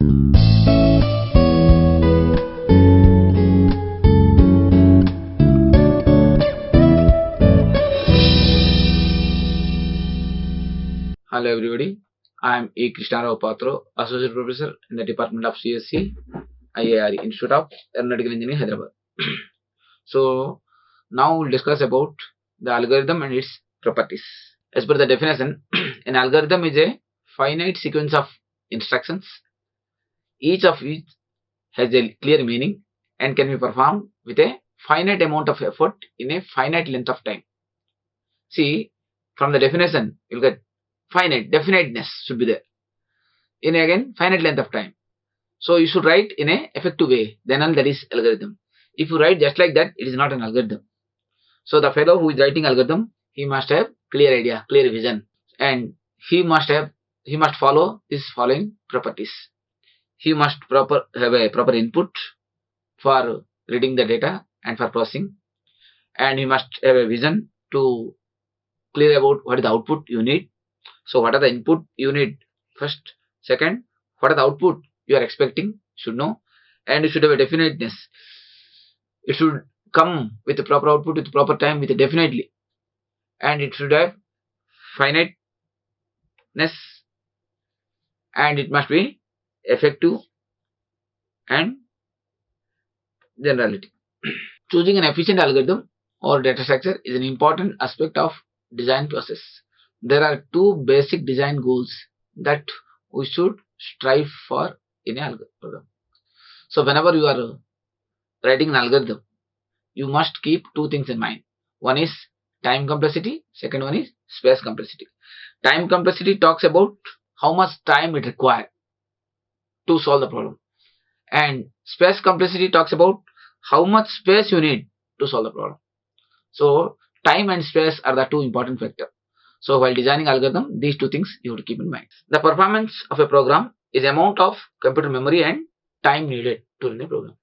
Hello everybody, I am Krishna Rao Patro, Associate Professor in the Department of CSE, IARE, Institute of Aeronautical Engineering, Hyderabad. So, now we'll discuss about the algorithm and its properties. As per the definition, an algorithm is a finite sequence of instructions, each of which has a clear meaning and can be performed with a finite amount of effort in a finite length of time. See, from the definition, you'll get finite, definiteness should be there. In again, finite length of time. So you should write in a effective way, then that is algorithm. If you write just like that, it is not an algorithm. So the fellow who is writing algorithm, he must have clear idea, clear vision, and he must follow these following properties. He must have a proper input for reading the data and for processing, and he must have a vision to clear about what is the output you need. So what are the input you need first, second, what are the output you are expecting, should know, and you should have a definiteness. It should come with the proper output, with the proper time, with a definitely, and it should have finiteness, and it must be effective and generality. Choosing an efficient algorithm or data structure is an important aspect of design process. There are two basic design goals that we should strive for in an algorithm. So whenever you are writing an algorithm, you must keep two things in mind. One is time complexity, second one is space complexity. Time complexity talks about how much time it requires to solve the problem, and space complexity talks about how much space you need to solve the problem. So time and space are the two important factors. So while designing algorithm, these two things you have to keep in mind. The performance of a program is the amount of computer memory and time needed to run a program.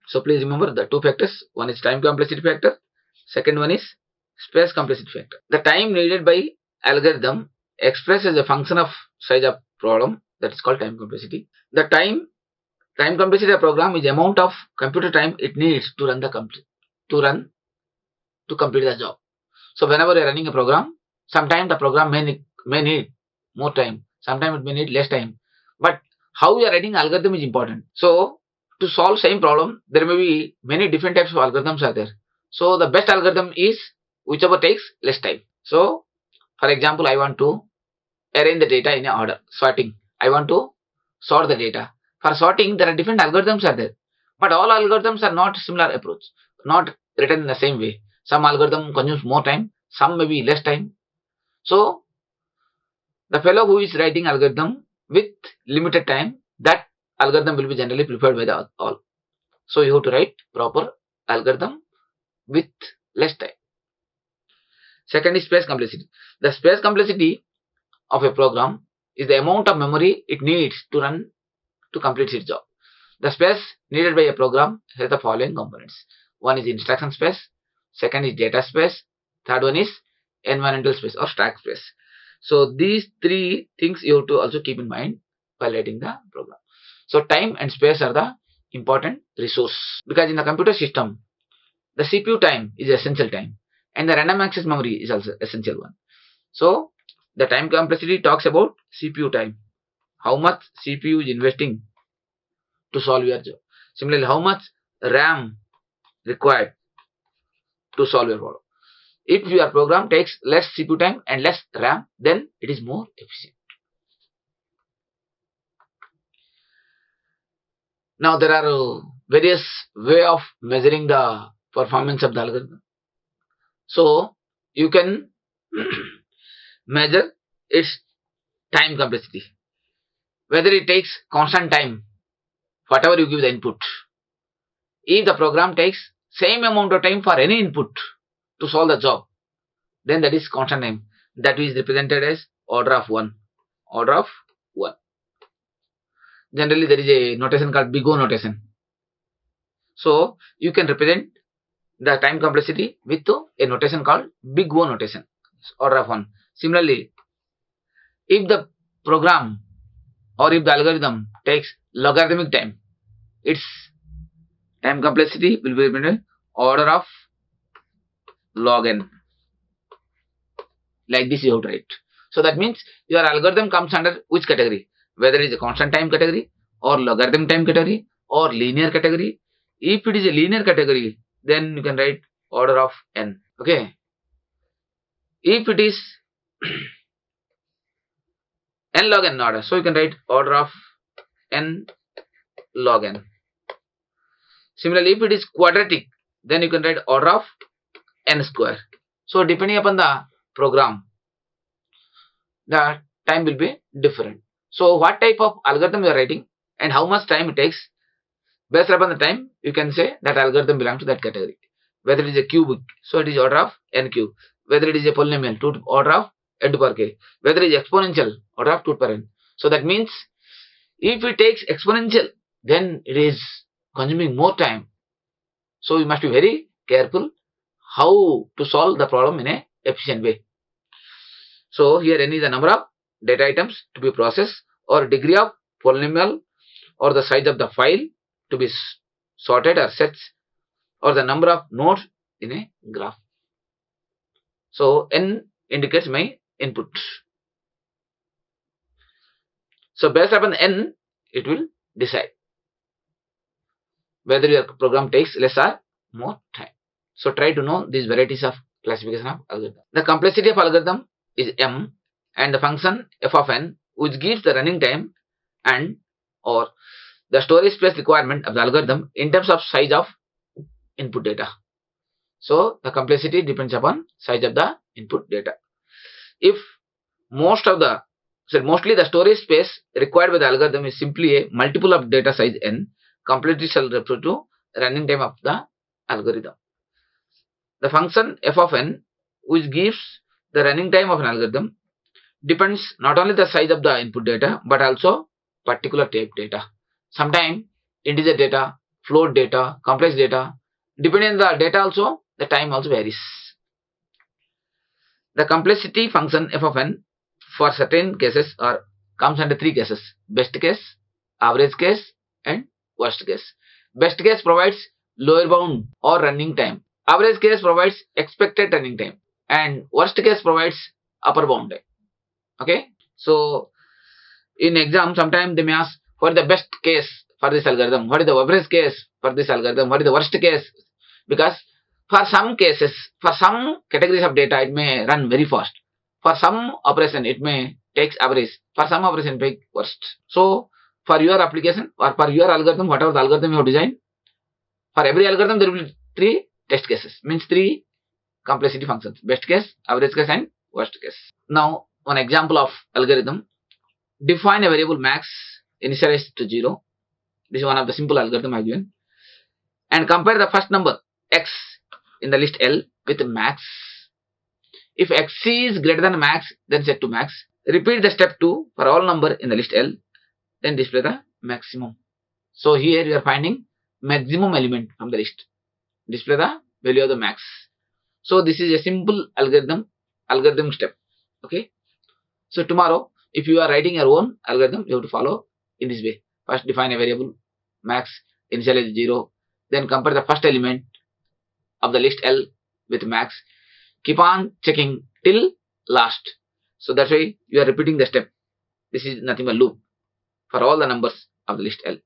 So please remember the two factors. One is time complexity factor. Second one is space complexity factor. The time needed by algorithm expressed as a function of size of problem, that is called time complexity. The time complexity of program is the amount of computer time it needs to complete the job. So whenever you are running a program, sometimes the program may need more time, sometimes it may need less time, but how you are writing algorithm is important. So to solve same problem, there may be many different types of algorithms are there. So the best algorithm is whichever takes less time. So for example, I want to arrange the data in a order, sorting. I want to sort the data. For sorting, there are different algorithms are there, but all algorithms are not similar approach, not written in the same way. Some algorithm consumes more time, some may be less time. So the fellow who is writing algorithm with limited time, that algorithm will be generally preferred by the all. So you have to write proper algorithm with less time. Second is space complexity. The space complexity of a program is the amount of memory it needs to complete its job. The space needed by a program has the following components. One is instruction space, second is data space, third one is environmental space or stack space. So these three things you have to also keep in mind while writing the program. So time and space are the important resource, because in the computer system, the CPU time is essential time and the random access memory is also essential one. So the time complexity talks about CPU time, how much CPU is investing to solve your job. Similarly, how much RAM required to solve your problem. If your program takes less CPU time and less RAM, then it is more efficient. Now there are various ways of measuring the performance of the algorithm. So you can measure its time complexity, whether it takes constant time, whatever you give the input. If the program takes same amount of time for any input to solve the job, then that is constant time. That is represented as order of 1. Order of 1. Generally there is a notation called big O notation. So you can represent the time complexity with a notation called big O notation, order of 1. Similarly, if the program or if the algorithm takes logarithmic time. Its time complexity will be in order of log n. Like this you have to write. So that means your algorithm comes under which category? Whether it is a constant time category or logarithm time category or linear category. If it is a linear category, then you can write order of n. Okay. If it is n log n order, so you can write order of n log n. Similarly, if it is quadratic, then you can write order of n square. So depending upon the program, the time will be different. So what type of algorithm you are writing and how much time it takes, based upon the time, you can say that algorithm belongs to that category. Whether it is a cubic, so it is order of n cube. Whether it is a polynomial, to order of n to power k. Whether it is exponential, order of 2 to power n. So that means if it takes exponential, then it is consuming more time. So you must be very careful how to solve the problem in a efficient way. So here n is the number of data items to be processed, or degree of polynomial, or the size of the file to be sorted or sets, or the number of nodes in a graph. So n indicates my input. So based upon n, it will decide whether your program takes less or more time. So try to know these varieties of classification of algorithm. The complexity of algorithm is m, and the function f of n, which gives the running time and or the storage space requirement of the algorithm in terms of size of input data. So the complexity depends upon size of the input data. If mostly the storage space required by the algorithm is simply a multiple of data size n, complexity shall refer to running time of the algorithm. The function f of n, which gives the running time of an algorithm, depends not only the size of the input data but also particular type data. Sometimes integer data, float data, complex data, depending on the data also, the time also varies. The complexity function f of n for certain cases comes under 3 cases: best case, average case, and worst case. Best case provides lower bound or running time. Average case provides expected running time, and worst case provides upper bound time. Okay. So in exam, sometimes they may ask, what is the best case for this algorithm? What is the average case for this algorithm? What is the worst case? Because for some cases, for some categories of data, it may run very fast. For some operation, it may take average. For some operation, it may take worst. So for your application or for your algorithm, whatever the algorithm you have designed, for every algorithm there will be 3 test cases. Means 3 complexity functions: best case, average case, and worst case. Now one example of algorithm: define a variable max initialized to 0. This is one of the simple algorithm I have given, and compare the first number x in the list L with max. If x is greater than max, then set to max. Repeat the step 2 for all number in the list L, then display the maximum. So here you are finding maximum element from the list. Display the value of the max. So this is a simple algorithm step. Okay. So tomorrow, if you are writing your own algorithm, you have to follow in this way. First define a variable max, initialize 0, then compare the first element of the list L with max. Keep on checking till last. So that's why you are repeating the step. This is nothing but loop for all the numbers of the list L.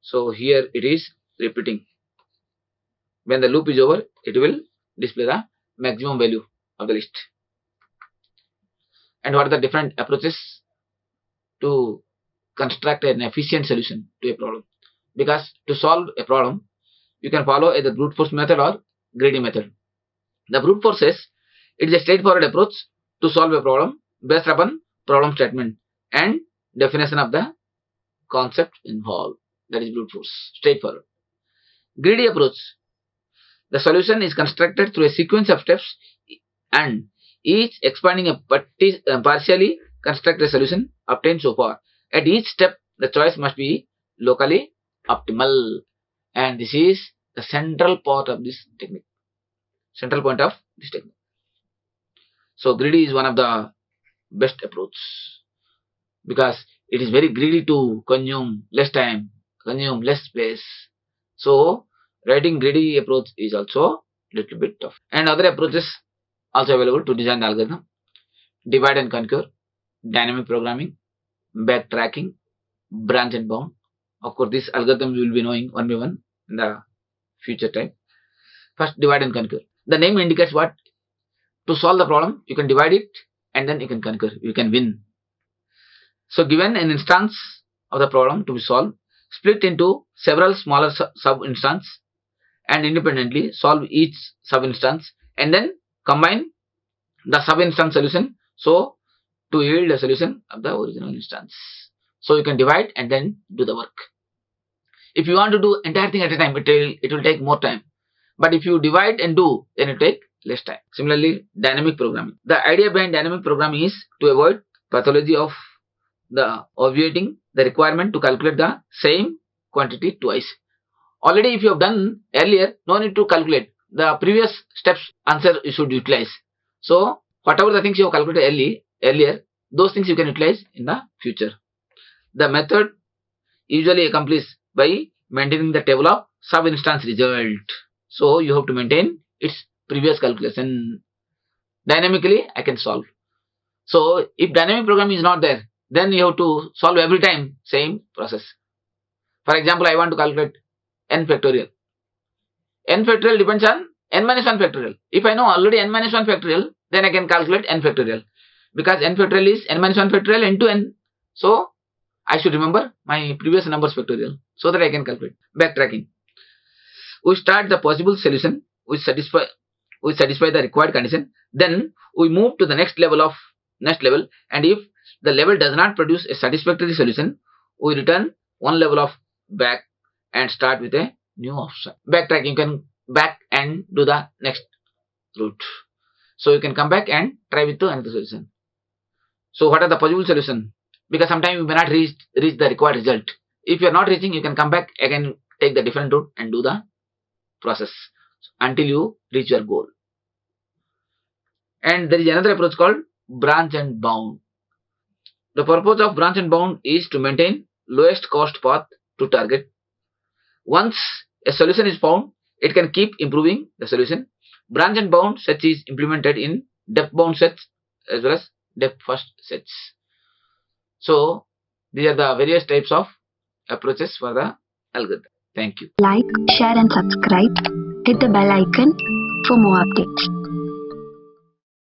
So here it is repeating. When the loop is over, it will display the maximum value of the list. And what are the different approaches to construct an efficient solution to a problem? Because to solve a problem, you can follow either brute force method or greedy method. The brute force says it is a straightforward approach to solve a problem based upon problem statement and definition of the concept involved. That is brute force, straightforward. Greedy approach: the solution is constructed through a sequence of steps and each expanding a partially constructed solution obtained so far. At each step, the choice must be locally optimal, and this is the central part of this technique. Central point of this technique. So greedy is one of the best approach because it is very greedy to consume less time, consume less space. So writing greedy approach is also little bit tough. And other approaches also available to design the algorithm: divide and conquer, dynamic programming, backtracking, branch and bound. Of course, this algorithm you will be knowing one by one in the future time. First, divide and conquer. The name indicates what? To solve the problem, you can divide it and then you can conquer. You can win. So, given an instance of the problem to be solved, split into several smaller sub-instances and independently solve each sub-instance and then combine the sub-instance solution so to yield a solution of the original instance. So you can divide and then do the work. If you want to do entire thing at a time, it will take more time. But if you divide and do, then it will take less time. Similarly, dynamic programming. The idea behind dynamic programming is to avoid pathology of the obviating the requirement to calculate the same quantity twice. Already if you have done earlier, no need to calculate. The previous steps answer you should utilize. So whatever the things you have calculated earlier, those things you can utilize in the future. The method usually accomplished by maintaining the table of sub-instance result. So you have to maintain its previous calculation. Dynamically, I can solve. So if dynamic programming is not there, then you have to solve every time same process. For example, I want to calculate n factorial. N factorial depends on n minus 1 factorial. If I know already n minus 1 factorial, then I can calculate n factorial. Because n factorial is n minus 1 factorial into n. So I should remember my previous numbers factorial so that I can calculate. Backtracking. We start the possible solution which satisfy the required condition. Then we move to the next level, and if the level does not produce a satisfactory solution, we return one level of back and start with a new option. Backtracking, you can back and do the next route. So you can come back and try with another solution. So what are the possible solutions? Because sometimes you may not reach the required result. If you are not reaching, you can come back again, take the different route and do the process until you reach your goal. And there is another approach called branch and bound. The purpose of branch and bound is to maintain lowest cost path to target. Once a solution is found, it can keep improving the solution. Branch and bound search is implemented in depth bound search as well as depth first search. So these are the various types of approaches for the algorithm. Thank you. Like, share and subscribe. Hit the bell icon for more updates.